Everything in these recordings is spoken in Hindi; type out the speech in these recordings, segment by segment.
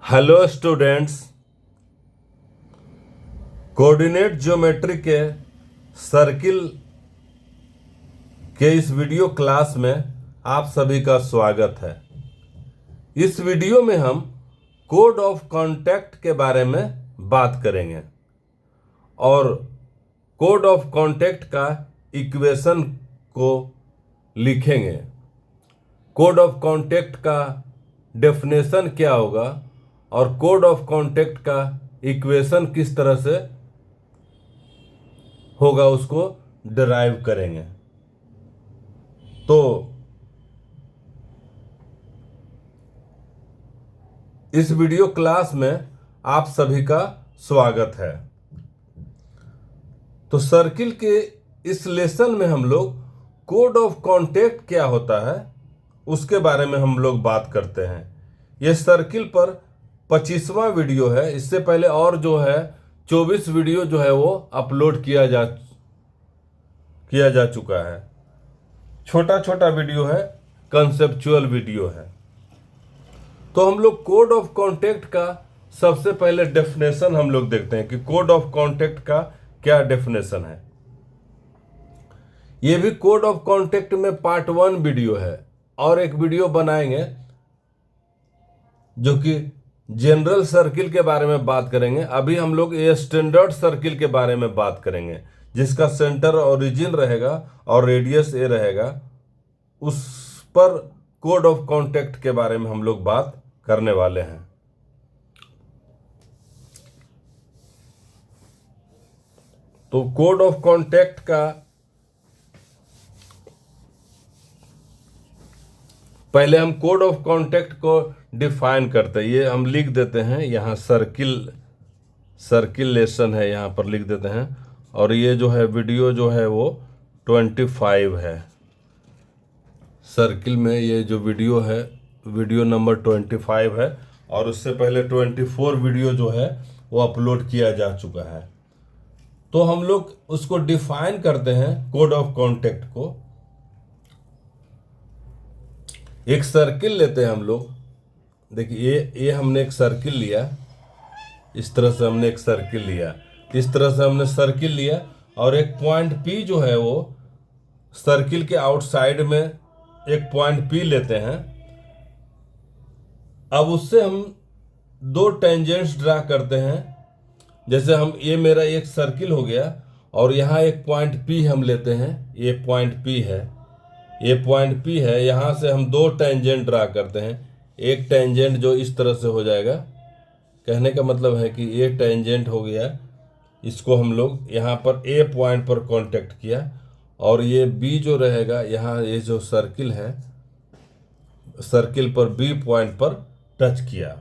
हेलो स्टूडेंट्स, कोऑर्डिनेट ज्योमेट्री के सर्किल के इस वीडियो क्लास में आप सभी का स्वागत है। इस वीडियो में हम कोड ऑफ कॉन्टैक्ट के बारे में बात करेंगे और कोड ऑफ कॉन्टैक्ट का इक्वेशन को लिखेंगे। कोड ऑफ कॉन्टैक्ट का डेफिनेशन क्या होगा और कोड ऑफ कॉन्टैक्ट का इक्वेशन किस तरह से होगा उसको डिराइव करेंगे। तो इस वीडियो क्लास में आप सभी का स्वागत है। तो सर्किल के इस लेसन में हम लोग कोड ऑफ कॉन्टैक्ट क्या होता है उसके बारे में हम लोग बात करते हैं। यह सर्किल पर 25वां वीडियो है। इससे पहले और जो है 24 वीडियो जो है वो अपलोड किया जा चुका है। छोटा छोटा वीडियो है, कंसेप्चुअल वीडियो है। तो हम लोग कोड ऑफ कॉन्टैक्ट का सबसे पहले डेफिनेशन हम लोग देखते हैं कि कोड ऑफ कॉन्टैक्ट का क्या डेफिनेशन है। ये भी कोड ऑफ कॉन्टैक्ट में पार्ट 1 वीडियो है और एक वीडियो बनाएंगे जो कि जनरल सर्किल के बारे में बात करेंगे। अभी हम लोग ये स्टैंडर्ड सर्किल के बारे में बात करेंगे जिसका सेंटर ओरिजिन रहेगा और रेडियस ए रहेगा। उस पर कोड ऑफ कॉन्टैक्ट के बारे में हम लोग बात करने वाले हैं। तो कोड ऑफ कॉन्टैक्ट का पहले हम कोड ऑफ कॉन्टैक्ट को डिफाइन करते हैं। ये हम लिख देते हैं यहाँ, सर्किलेशन है, यहाँ पर लिख देते हैं। और ये जो है वीडियो जो है वो 25 है। सर्किल में ये जो वीडियो है वीडियो नंबर 25 है और उससे पहले 24 वीडियो जो है वो अपलोड किया जा चुका है। तो हम लोग उसको डिफाइन करते हैं कोड ऑफ कॉन्टैक्ट को। एक सर्किल लेते हैं हम लोग। देखिए ये हमने एक सर्किल लिया, इस तरह से हमने एक सर्किल लिया, इस तरह से हमने सर्किल लिया और एक पॉइंट P जो है वो सर्किल के आउटसाइड में एक पॉइंट P लेते हैं। अब उससे हम दो टेंजेंट्स ड्रा करते हैं। जैसे हम ये मेरा एक सर्किल हो गया और यहाँ एक पॉइंट P हम लेते हैं। ये पॉइंट P है, ये पॉइंट P है। यहाँ से हम दो टेंजेंट ड्रा करते हैं। एक टेंजेंट जो इस तरह से हो जाएगा, कहने का मतलब है कि ये टेंजेंट हो गया, इसको हम लोग यहाँ पर A पॉइंट पर कांटेक्ट किया और ये B जो रहेगा यहाँ, ये जो सर्किल है, सर्किल पर B पॉइंट पर टच किया।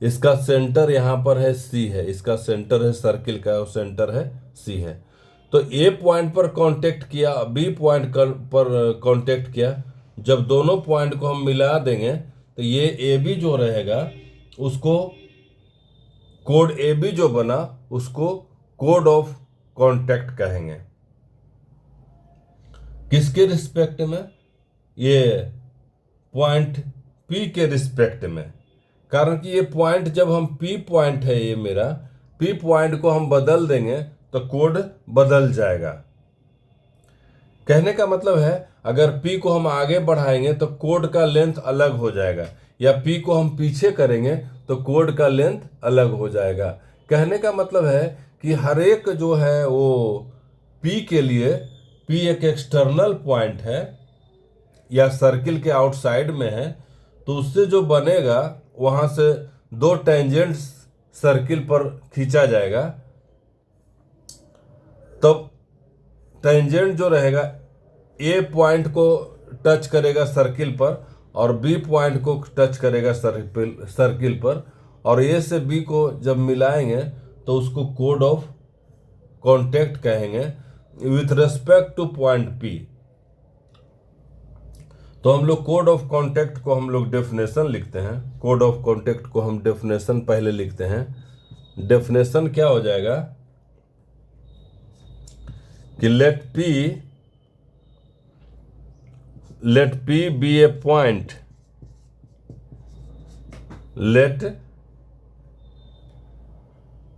इसका सेंटर यहाँ पर है C है, इसका सेंटर है सर्किल का, सेंटर है C है। तो A पॉइंट पर कांटेक्ट किया, B पॉइंट पर कांटेक्ट किया। जब दोनों पॉइंट को हम मिला देंगे तो ये AB जो रहेगा उसको कोड AB जो बना उसको कोड ऑफ कॉन्टैक्ट कहेंगे। किसके रिस्पेक्ट में? ये पॉइंट P के रिस्पेक्ट में। कारण कि ये पॉइंट जब हम P पॉइंट है, ये मेरा P पॉइंट को हम बदल देंगे तो कोड बदल जाएगा। कहने का मतलब है अगर P को हम आगे बढ़ाएंगे तो कोड का लेंथ अलग हो जाएगा, या P को हम पीछे करेंगे तो कोड का लेंथ अलग हो जाएगा। कहने का मतलब है कि हर एक जो है वो P के लिए, P एक एक्सटर्नल पॉइंट है या सर्किल के आउटसाइड में है, तो उससे जो बनेगा वहाँ से दो टेंजेंट्स सर्किल पर खींचा जाएगा। तब टेंजेंट जो रहेगा A पॉइंट को टच करेगा सर्किल पर और B पॉइंट को टच करेगा सर्किल पर, और A से B को जब मिलाएंगे तो उसको कोड ऑफ कॉन्टैक्ट कहेंगे with respect to point P। तो हम लोग कोड ऑफ कॉन्टैक्ट को हम लोग डेफिनेशन लिखते हैं। कोड ऑफ कॉन्टैक्ट को हम डेफिनेशन पहले लिखते हैं। डेफिनेशन क्या हो जाएगा कि late P be a point, let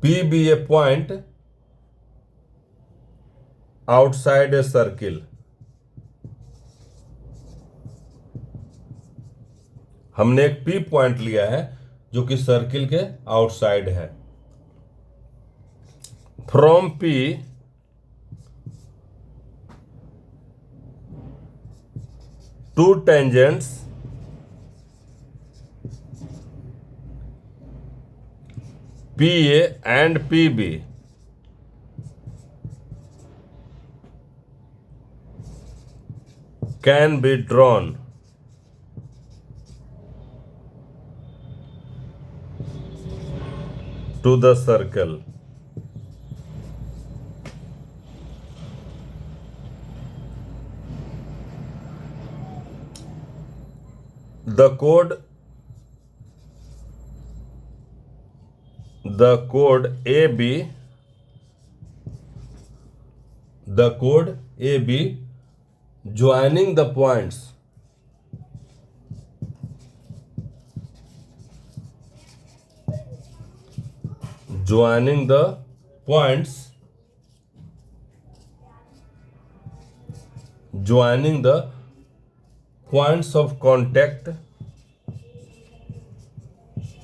P be a point outside a circle. हमने एक P पॉइंट लिया है जो कि सर्किल के आउटसाइड है. From P two tangents PA and PB can be drawn to the circle. The code AB joining the points of contact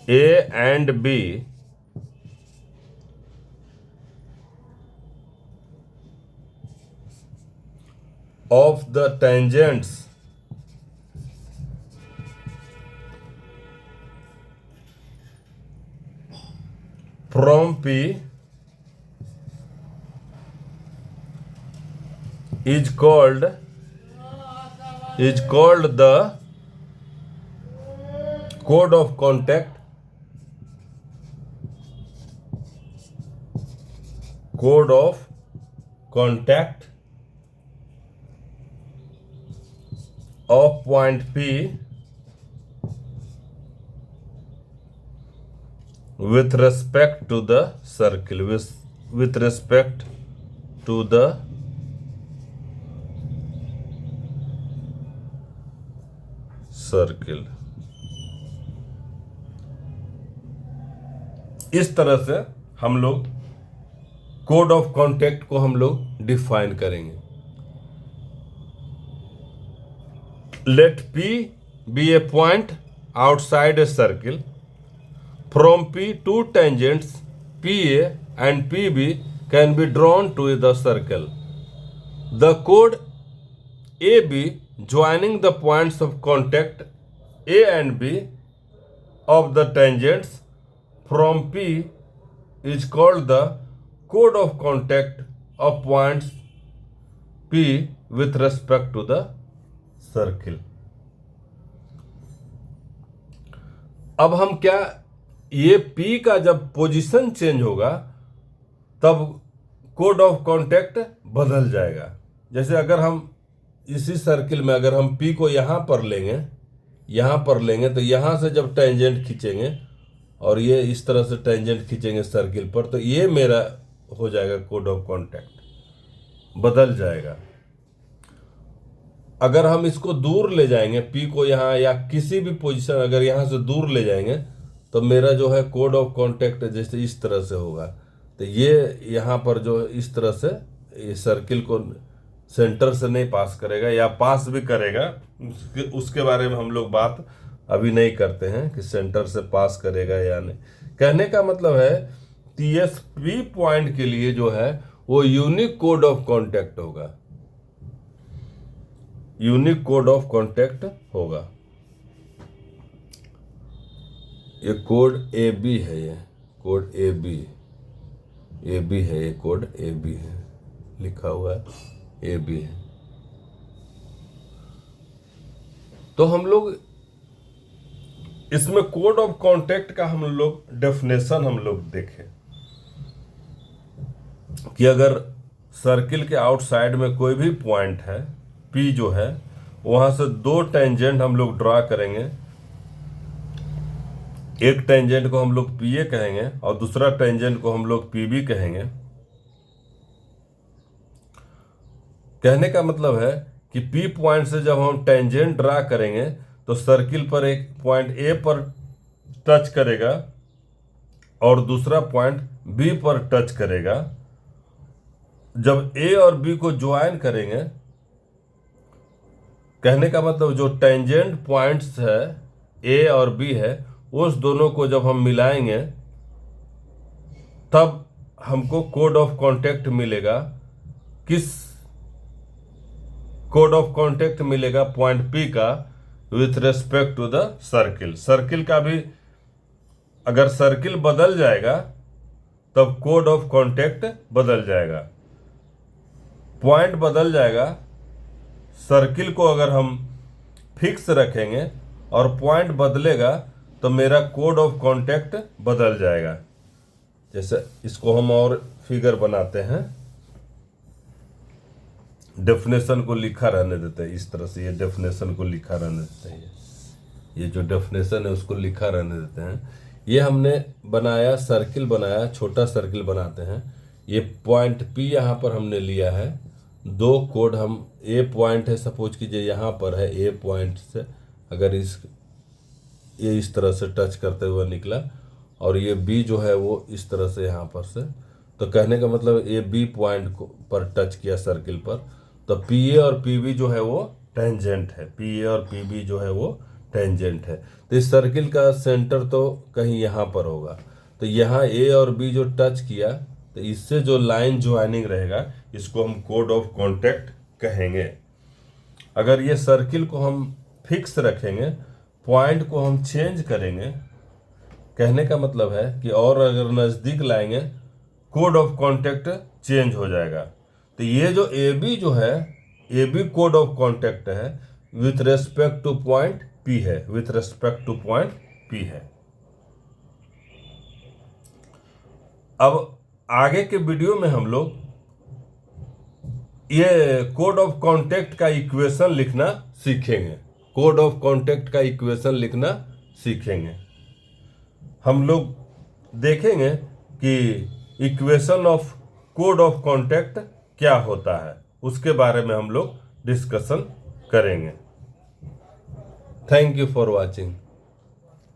A and B of the tangents from P is called the code of contact of point P with respect to the circle. With respect to the circle. इस तरह से हम लोग कोड ऑफ कॉन्टैक्ट को हम लोग डिफाइन करेंगे. Let P be a point outside a circle. From P two tangents PA and PB can be drawn to the circle. The code AB joining the points of contact A and B of the tangents from P is called the code of contact of points P with respect to the circle. अब हम क्या, ये P का जब पोजीशन चेंज होगा तब कोड ऑफ कॉन्टैक्ट बदल जाएगा. जैसे अगर हम इसी सर्किल में अगर हम P को यहाँ पर लेंगे तो यहाँ से जब टेंजेंट खींचेंगे और ये इस तरह से टेंजेंट खींचेंगे सर्किल पर, तो ये मेरा हो जाएगा कोड ऑफ कॉन्टैक्ट, बदल जाएगा. अगर हम इसको दूर ले जाएंगे P को यहाँ या किसी भी पोजीशन अगर यहाँ से दूर ले जाएंगे तो मेरा जो है कोड ऑफ कॉन्टैक्ट जैसे इस तरह से होगा. तो ये यहाँ पर जो इस तरह से ये सर्किल को सेंटर से नहीं पास करेगा या पास भी करेगा, उसके बारे में हम लोग बात अभी नहीं करते हैं कि सेंटर से पास करेगा या नहीं. कहने का मतलब है TSP पॉइंट के लिए जो है वो यूनिक कोड ऑफ कॉन्टैक्ट होगा, यूनिक कोड ऑफ कॉन्टैक्ट होगा. ये कोड AB है, ये कोड AB है, ये कोड AB है, लिखा हुआ है AB है. तो हम लोग इसमें कोड ऑफ कॉन्टैक्ट का हम लोग डेफिनेशन हम लोग देखें कि अगर सर्किल के आउटसाइड में कोई भी पॉइंट है P जो है, वहां से दो टेंजेंट हम लोग ड्रा करेंगे. एक टेंजेंट को हम लोग PA कहेंगे और दूसरा टेंजेंट को हम लोग PB कहेंगे. कहने का मतलब है कि P पॉइंट से जब हम टेंजेंट ड्रा करेंगे तो सर्किल पर एक पॉइंट A पर टच करेगा और दूसरा पॉइंट बी पर टच करेगा, जब ए और बी को ज्वाइन करेंगे, कहने का मतलब जो टेंजेंट पॉइंट्स है ए और बी है, उस दोनों को जब हम मिलाएंगे तब हमको कोड ऑफ कांटेक्ट मिलेगा। किस कोड ऑफ कांटेक्ट मिलेगा? पॉइंट पी का with respect to the circle. Circle का भी अगर सर्किल बदल जाएगा तब कोड ऑफ कांटेक्ट बदल जाएगा, पॉइंट बदल जाएगा। सर्किल को अगर हम फिक्स रखेंगे और पॉइंट बदलेगा तो मेरा कोड ऑफ कांटेक्ट बदल जाएगा। जैसे इसको हम और फिगर बनाते हैं, डेफिनेशन को लिखा रहने देते हैं इस तरह से, ये डेफिनेशन को लिखा रहने देते हैं, ये जो डेफिनेशन है उसको लिखा रहने देते हैं। ये हमने बनाया, सर्किल बनाया, छोटा सर्किल बनाते हैं। ये पॉइंट पी यहाँ पर हमने लिया है, दो कोड हम, ए पॉइंट है सपोज कीजिए यहाँ पर है, ए पॉइंट से अगर ये इस तरह से टच करते हुए निकला और ये बी जो है वो इस तरह से यहाँ पर से, तो कहने का मतलब ये बी पॉइंट को पर टच किया सर्किल पर, तो पी ए और पी बी जो है वो टेंजेंट है, पी ए और पी बी जो है वो टेंजेंट है। तो इस सर्किल का सेंटर तो कहीं यहाँ पर होगा, तो यहाँ ए और बी जो टच किया तो इससे जो लाइन ज्वाइनिंग रहेगा इसको हम कोड ऑफ कांटेक्ट कहेंगे। अगर ये सर्किल को हम फिक्स रखेंगे, पॉइंट को हम चेंज करेंगे, कहने का मतलब है कि और अगर नज़दीक लाएंगे कोड ऑफ कांटेक्ट चेंज हो जाएगा। तो ये जो ए बी जो है, A B code of contact है with respect to point P है, with respect to point P है। अब आगे के वीडियो में हम लोग ये कोड ऑफ कांटेक्ट का इक्वेशन लिखना सीखेंगे, कोड ऑफ कांटेक्ट का इक्वेशन लिखना सीखेंगे। हम लोग देखेंगे कि equation of code of contact क्या होता है, उसके बारे में हम लोग डिस्कशन करेंगे। Thank you for watching.